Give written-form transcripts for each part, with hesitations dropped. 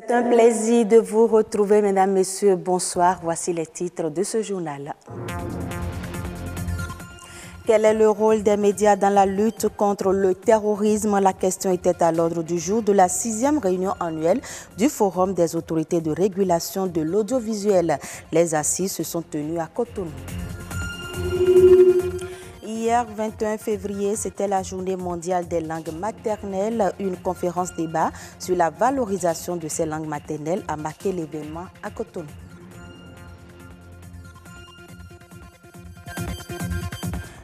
C'est un plaisir de vous retrouver, mesdames, messieurs. Bonsoir. Voici les titres de ce journal. Quel est le rôle des médias dans la lutte contre le terrorisme? La question était à l'ordre du jour de la 6e réunion annuelle du Forum des autorités de régulation de l'audiovisuel. Les assises se sont tenues à Cotonou. Hier, 21 février, c'était la journée mondiale des langues maternelles. Une conférence débat sur la valorisation de ces langues maternelles a marqué l'événement à Cotonou.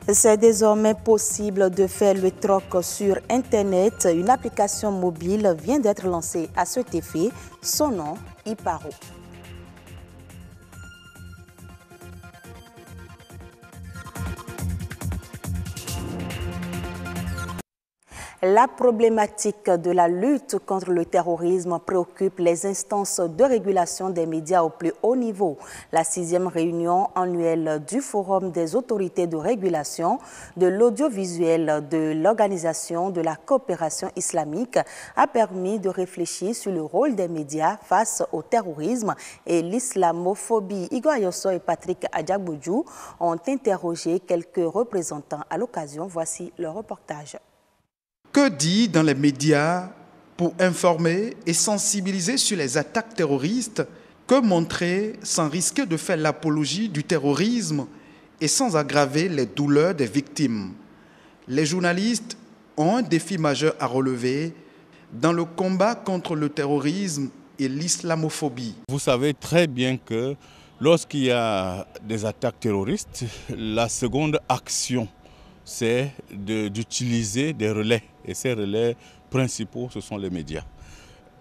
C'est désormais possible de faire le troc sur Internet. Une application mobile vient d'être lancée à cet effet. Son nom, Iparo. La problématique de la lutte contre le terrorisme préoccupe les instances de régulation des médias au plus haut niveau. La 6e réunion annuelle du Forum des autorités de régulation de l'audiovisuel de l'Organisation de la coopération islamique a permis de réfléchir sur le rôle des médias face au terrorisme et l'islamophobie. Igor Ayosso et Patrick Adjagboudjou ont interrogé quelques représentants à l'occasion. Voici leur reportage. Que dire dans les médias pour informer et sensibiliser sur les attaques terroristes? Que montrer sans risquer de faire l'apologie du terrorisme et sans aggraver les douleurs des victimes? Les journalistes ont un défi majeur à relever dans le combat contre le terrorisme et l'islamophobie. Vous savez très bien que lorsqu'il y a des attaques terroristes, la seconde action, c'est d'utiliser des relais. Et ces relais principaux, ce sont les médias.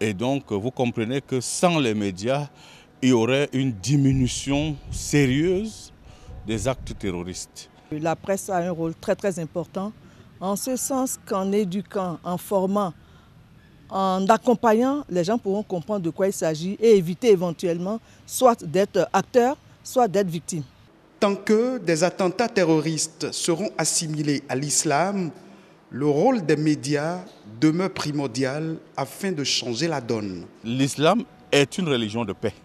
Et donc, vous comprenez que sans les médias, il y aurait une diminution sérieuse des actes terroristes. La presse a un rôle très très important, en ce sens qu'en éduquant, en formant, en accompagnant, les gens pourront comprendre de quoi il s'agit et éviter éventuellement soit d'être acteurs, soit d'être victimes. Tant que des attentats terroristes seront assimilés à l'islam, le rôle des médias demeure primordial afin de changer la donne. L'islam est une religion de paix.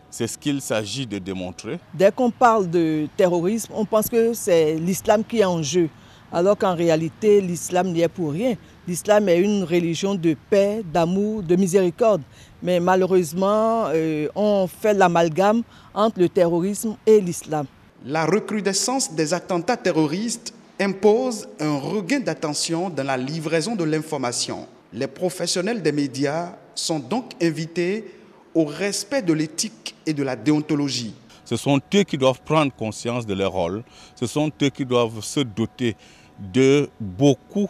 C'est ce qu'il s'agit de démontrer. Dès qu'on parle de terrorisme, on pense que c'est l'islam qui est en jeu. Alors qu'en réalité, l'islam n'y est pour rien. L'islam est une religion de paix, d'amour, de miséricorde. Mais malheureusement, on fait l'amalgame entre le terrorisme et l'islam. La recrudescence des attentats terroristes impose un regain d'attention dans la livraison de l'information. Les professionnels des médias sont donc invités au respect de l'éthique et de la déontologie. Ce sont eux qui doivent prendre conscience de leur rôle. Ce sont eux qui doivent se doter de beaucoup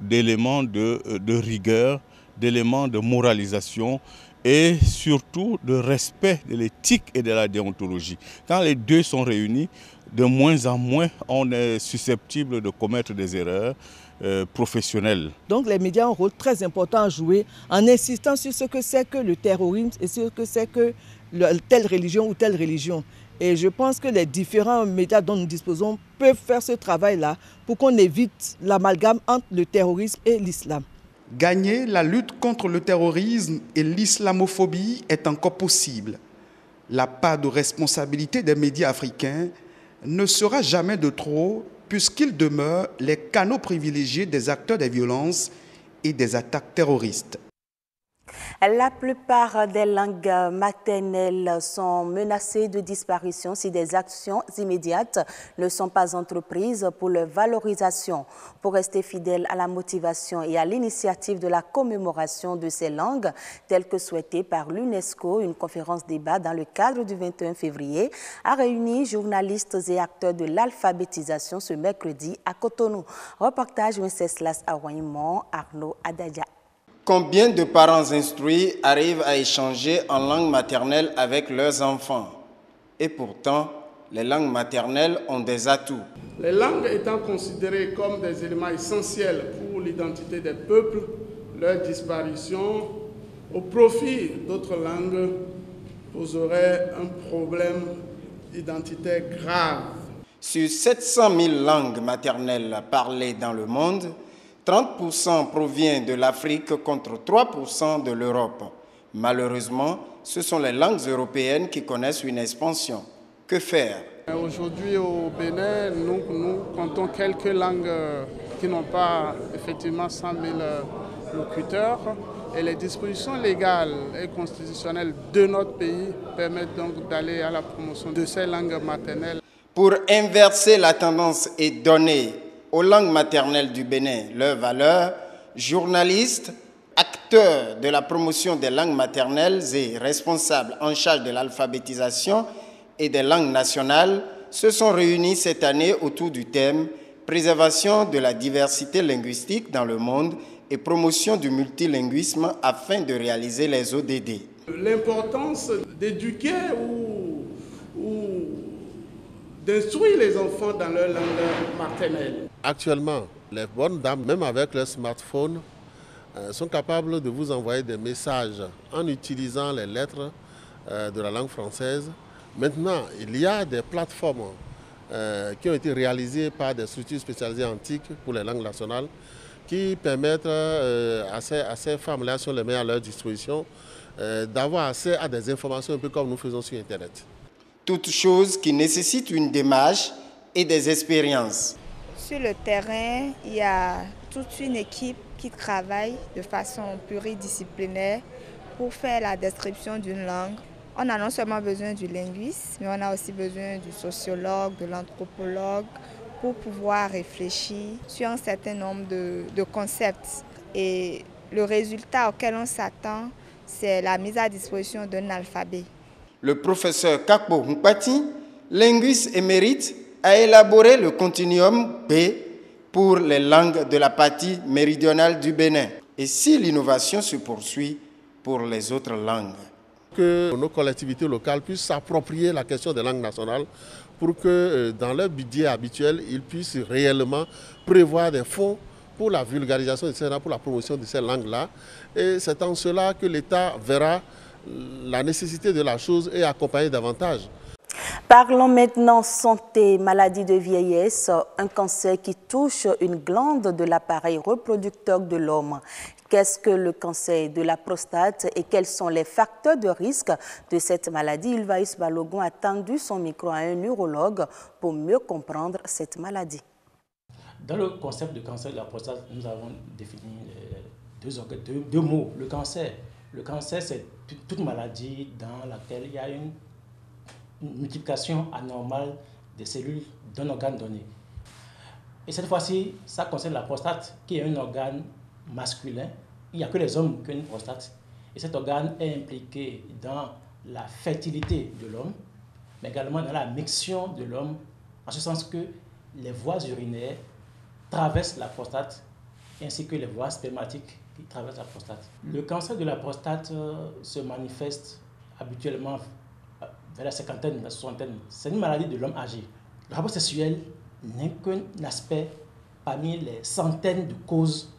d'éléments de rigueur, d'éléments de moralisation et surtout de respect de l'éthique et de la déontologie. Quand les deux sont réunis, de moins en moins, on est susceptible de commettre des erreurs professionnelles. Donc les médias ont un rôle très important à jouer en insistant sur ce que c'est que le terrorisme et sur ce que c'est que telle religion ou telle religion. Et je pense que les différents médias dont nous disposons peuvent faire ce travail-là pour qu'on évite l'amalgame entre le terrorisme et l'islam. Gagner la lutte contre le terrorisme et l'islamophobie est encore possible. La part de responsabilité des médias africains ne sera jamais de trop puisqu'ils demeurent les canaux privilégiés des acteurs des violences et des attaques terroristes. La plupart des langues maternelles sont menacées de disparition si des actions immédiates ne sont pas entreprises pour leur valorisation. Pour rester fidèle à la motivation et à l'initiative de la commémoration de ces langues, telle que souhaitée par l'UNESCO, une conférence débat dans le cadre du 21 février a réuni journalistes et acteurs de l'alphabétisation ce mercredi à Cotonou. Reportage Wenceslas Awaimon, Arnaud Adadja. Combien de parents instruits arrivent à échanger en langue maternelle avec leurs enfants? Et pourtant, les langues maternelles ont des atouts. Les langues étant considérées comme des éléments essentiels pour l'identité des peuples, leur disparition au profit d'autres langues poserait un problème identitaire grave. Sur 700 000 langues maternelles parlées dans le monde, 30% provient de l'Afrique contre 3% de l'Europe. Malheureusement, ce sont les langues européennes qui connaissent une expansion. Que faire? Aujourd'hui au Bénin, nous comptons quelques langues qui n'ont pas effectivement 100 000 locuteurs. Et les dispositions légales et constitutionnelles de notre pays permettent donc d'aller à la promotion de ces langues maternelles. Pour inverser la tendance et donner aux langues maternelles du Bénin leur valeur, journalistes, acteurs de la promotion des langues maternelles et responsables en charge de l'alphabétisation et des langues nationales se sont réunis cette année autour du thème « Préservation de la diversité linguistique dans le monde » et promotion du multilinguisme afin de réaliser les ODD. L'importance d'éduquer ou d'instruire les enfants dans leur langue maternelle. Actuellement, les bonnes dames, même avec leur smartphone, sont capables de vous envoyer des messages en utilisant les lettres de la langue française. Maintenant, il y a des plateformes qui ont été réalisées par des structures spécialisées antiques pour les langues nationales qui permettent à ces femmes-là, si on les met à leur disposition, d'avoir accès à des informations un peu comme nous faisons sur Internet. Toute chose qui nécessite une démarche et des expériences. Sur le terrain, il y a toute une équipe qui travaille de façon pluridisciplinaire pour faire la description d'une langue. On a non seulement besoin du linguiste, mais on a aussi besoin du sociologue, de l'anthropologue, pour pouvoir réfléchir sur un certain nombre de concepts. Et le résultat auquel on s'attend, c'est la mise à disposition d'un alphabet. Le professeur Kakpo Mpati, linguiste émérite, a élaboré le continuum B pour les langues de la partie méridionale du Bénin. Et si l'innovation se poursuit pour les autres langues? Que nos collectivités locales puissent s'approprier la question des langues nationales pour que dans leur budget habituel, ils puissent réellement prévoir des fonds pour la vulgarisation de ces langues, pour la promotion de ces langues-là. Et c'est en cela que l'État verra la nécessité de la chose et accompagner davantage. Parlons maintenant santé, maladie de vieillesse, un cancer qui touche une glande de l'appareil reproducteur de l'homme. Qu'est-ce que le cancer de la prostate et quels sont les facteurs de risque de cette maladie? Ylvaïs Balogun a tendu son micro à un neurologue pour mieux comprendre cette maladie. Dans le concept de cancer de la prostate, nous avons défini deux mots. Le cancer, c'est toute maladie dans laquelle il y a une multiplication anormale des cellules d'un organe donné. Et cette fois-ci, ça concerne la prostate, qui est un organe masculin. Il n'y a que les hommes qui ont une prostate. Et cet organe est impliqué dans la fertilité de l'homme, mais également dans la miction de l'homme, en ce sens que les voies urinaires traversent la prostate, ainsi que les voies spermatiques qui traversent la prostate. Le cancer de la prostate se manifeste habituellement vers la cinquantaine, la soixantaine. C'est une maladie de l'homme âgé. Le rapport sexuel n'est qu'un aspect parmi les centaines de causes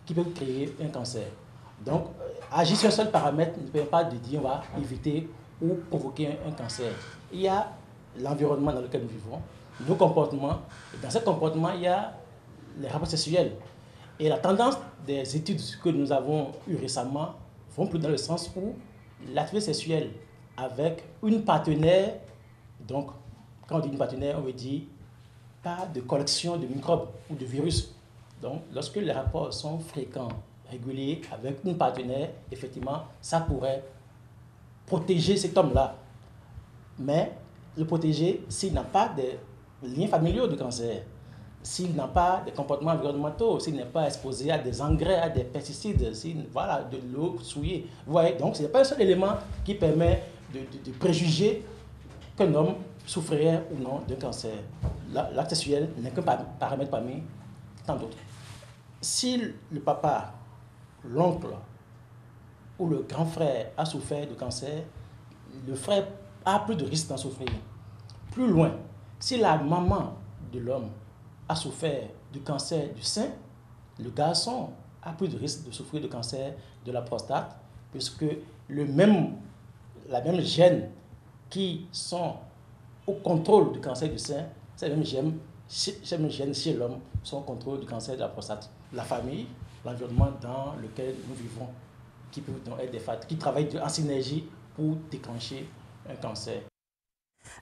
qui peuvent créer un cancer. Donc, agir sur un seul paramètre ne permet pas de dire on va éviter ou provoquer un cancer. Il y a l'environnement dans lequel nous vivons, nos comportements. Et dans ces comportements, il y a les rapports sexuels. Et la tendance des études que nous avons eues récemment vont plus dans le sens où l'activité sexuelle avec une partenaire, donc quand on dit une partenaire, on veut dire pas de collection de microbes ou de virus. Donc lorsque les rapports sont fréquents, réguliers, avec une partenaire, effectivement, ça pourrait protéger cet homme-là. Mais le protéger s'il n'a pas de liens familiaux de cancer, s'il n'a pas de comportements environnementaux, s'il n'est pas exposé à des engrais, à des pesticides, voilà, de l'eau souillée. Vous voyez, donc ce n'est pas un seul élément qui permet de préjuger qu'un homme souffrirait ou non d'un cancer. L'acte sexuel n'est qu'un paramètre parmi tant d'autres. Si le papa, l'oncle ou le grand frère a souffert de cancer, le frère a plus de risque d'en souffrir. Plus loin, si la maman de l'homme a souffert du cancer du sein, le garçon a plus de risque de souffrir de cancer de la prostate, puisque la même gène qui sont au contrôle du cancer du sein, c'est le même gène chez l'homme sont au contrôle du cancer de la prostate. La famille, l'environnement dans lequel nous vivons peuvent donc être des facteurs qui travaillent en synergie pour déclencher un cancer.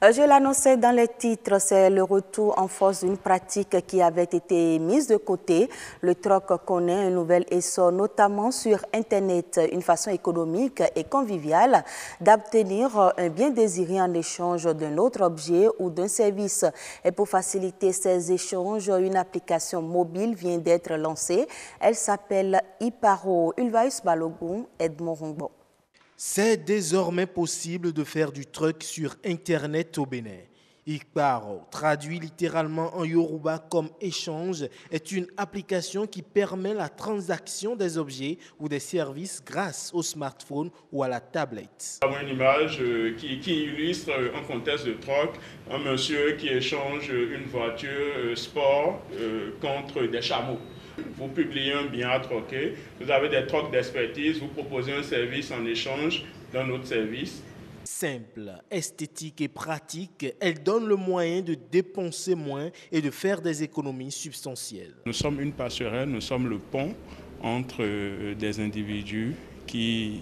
Je l'annonçais dans les titres, c'est le retour en force d'une pratique qui avait été mise de côté. Le troc connaît un nouvel essor, notamment sur Internet, une façon économique et conviviale d'obtenir un bien désiré en échange d'un autre objet ou d'un service. Et pour faciliter ces échanges, une application mobile vient d'être lancée. Elle s'appelle Iparo. Ulvaeus Balogun, Edmond Rongbo. C'est désormais possible de faire du truck sur Internet au Bénin. Iparo, traduit littéralement en Yoruba comme échange, est une application qui permet la transaction des objets ou des services grâce au smartphone ou à la tablette. Nous avons une image qui illustre un contexte de troc, un monsieur qui échange une voiture sport contre des chameaux. Vous publiez un bien à troquer, vous avez des trocs d'expertise, vous proposez un service en échange d'un autre service. Simple, esthétique et pratique, elle donne le moyen de dépenser moins et de faire des économies substantielles. Nous sommes une passerelle, nous sommes le pont entre des individus qui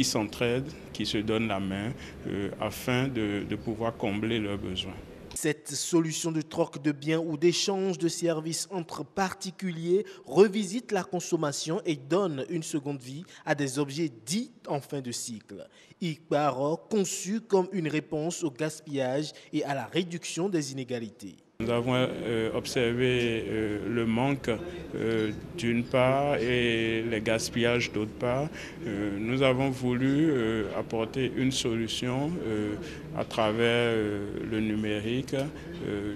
s'entraident, qui se donnent la main afin de pouvoir combler leurs besoins. Cette solution de troc de biens ou d'échange de services entre particuliers revisite la consommation et donne une seconde vie à des objets dits en fin de cycle. Iparo, conçu comme une réponse au gaspillage et à la réduction des inégalités. Nous avons observé le manque d'une part et les gaspillages d'autre part. Nous avons voulu apporter une solution à travers le numérique,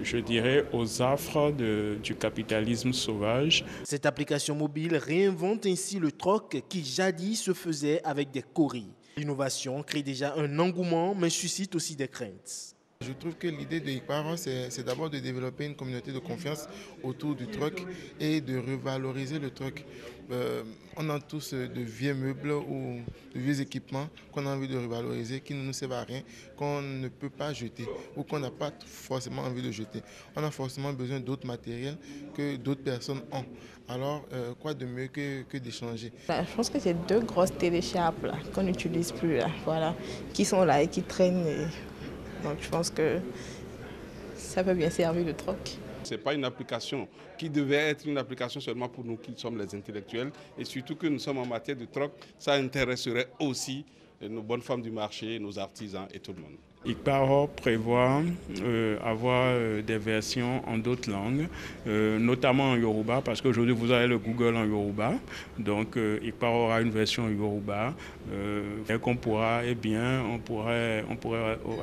je dirais, aux affres du capitalisme sauvage. Cette application mobile réinvente ainsi le troc qui jadis se faisait avec des coris. L'innovation crée déjà un engouement mais suscite aussi des craintes. Je trouve que l'idée de Iparo, c'est d'abord de développer une communauté de confiance autour du troc et de revaloriser le troc. On a tous de vieux meubles ou de vieux équipements qu'on a envie de revaloriser, qui ne nous servent à rien, qu'on ne peut pas jeter ou qu'on n'a pas forcément envie de jeter. On a forcément besoin d'autres matériels que d'autres personnes ont. Alors, quoi de mieux que d'échanger? Je pense que c'est deux grosses télécharpes qu'on n'utilise plus, là, voilà, qui sont là et qui traînent. Donc je pense que ça peut bien servir de troc. Ce n'est pas une application qui devait être une application seulement pour nous qui sommes les intellectuels. Et surtout que nous sommes en matière de troc, ça intéresserait aussi nos bonnes femmes du marché, nos artisans et tout le monde. Iparo prévoit avoir des versions en d'autres langues, notamment en Yoruba, parce qu'aujourd'hui vous avez le Google en Yoruba, donc Iparo aura une version Yoruba, et qu'on pourra, on pourrait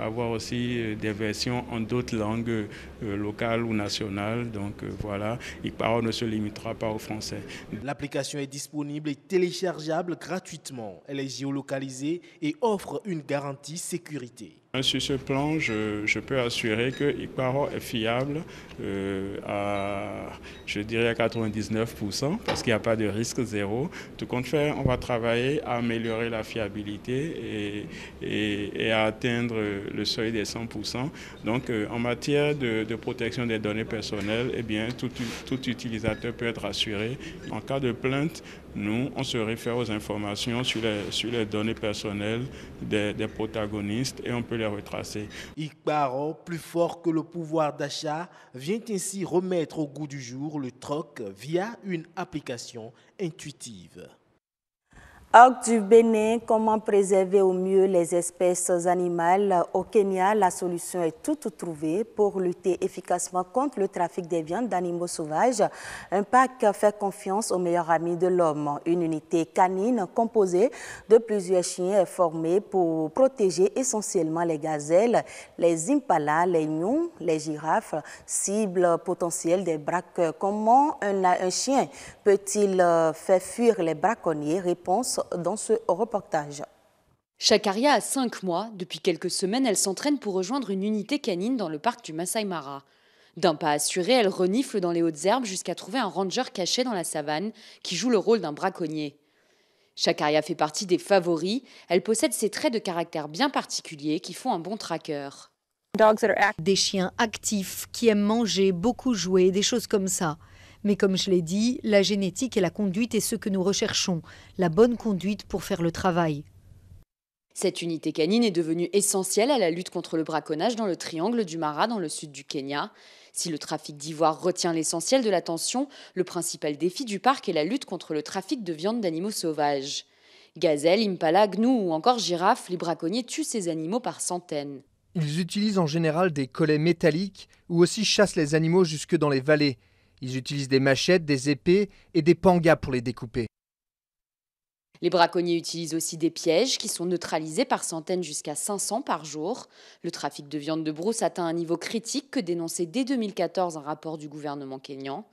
avoir aussi des versions en d'autres langues locales ou nationales, donc voilà, Iparo ne se limitera pas au français. L'application est disponible et téléchargeable gratuitement, elle est géolocalisée et offre une garantie sécurité. Sur ce plan, je peux assurer que Iparo est fiable je dirais à 99%, parce qu'il n'y a pas de risque zéro. Tout compte fait, on va travailler à améliorer la fiabilité et à atteindre le seuil des 100%. Donc, en matière de protection des données personnelles, eh bien, tout utilisateur peut être assuré. En cas de plainte, nous, on se réfère aux informations sur les données personnelles des protagonistes et on peut les retracer. Iparo, plus fort que le pouvoir d'achat, vient ainsi remettre au goût du jour le troc via une application intuitive. Orgue du Bénin, comment préserver au mieux les espèces animales? Au Kenya, la solution est toute trouvée pour lutter efficacement contre le trafic des viandes d'animaux sauvages. Un PAC fait confiance au meilleur ami de l'homme. Une unité canine composée de plusieurs chiens est formée pour protéger essentiellement les gazelles, les impalas, les gnous, les girafes, cibles potentielles des braques. Comment un chien peut-il faire fuir les braconniers? Réponse dans ce reportage. Chakaria a 5 mois. Depuis quelques semaines, elle s'entraîne pour rejoindre une unité canine dans le parc du Masai Mara. D'un pas assuré, elle renifle dans les hautes herbes jusqu'à trouver un ranger caché dans la savane qui joue le rôle d'un braconnier. Chakaria fait partie des favoris. Elle possède ces traits de caractère bien particuliers qui font un bon tracker. Des chiens actifs qui aiment manger, beaucoup jouer, des choses comme ça. Mais comme je l'ai dit, la génétique et la conduite est ce que nous recherchons, la bonne conduite pour faire le travail. Cette unité canine est devenue essentielle à la lutte contre le braconnage dans le triangle du Mara dans le sud du Kenya. Si le trafic d'ivoire retient l'essentiel de l'attention, le principal défi du parc est la lutte contre le trafic de viande d'animaux sauvages. Gazelles, impala, gnous ou encore girafes, les braconniers tuent ces animaux par centaines. Ils utilisent en général des collets métalliques ou aussi chassent les animaux jusque dans les vallées. Ils utilisent des machettes, des épées et des pangas pour les découper. Les braconniers utilisent aussi des pièges qui sont neutralisés par centaines jusqu'à 500 par jour. Le trafic de viande de brousse atteint un niveau critique que dénonçait dès 2014 un rapport du gouvernement kényan.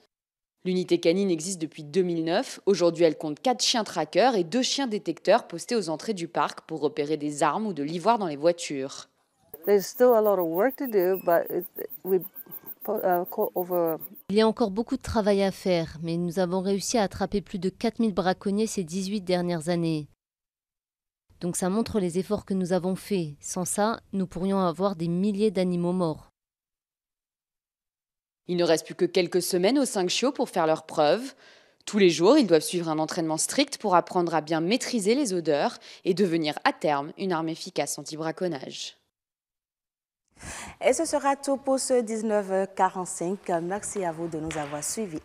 L'unité canine existe depuis 2009. Aujourd'hui, elle compte 4 chiens traqueurs et 2 chiens détecteurs postés aux entrées du parc pour repérer des armes ou de l'ivoire dans les voitures. Il y a encore beaucoup de travail à faire, mais nous avons réussi à attraper plus de 4000 braconniers ces 18 dernières années. Donc ça montre les efforts que nous avons faits. Sans ça, nous pourrions avoir des milliers d'animaux morts. Il ne reste plus que quelques semaines aux 5 chiots pour faire leurs preuves. Tous les jours, ils doivent suivre un entraînement strict pour apprendre à bien maîtriser les odeurs et devenir à terme une arme efficace anti-braconnage. Et ce sera tout pour ce 19h45. Merci à vous de nous avoir suivis.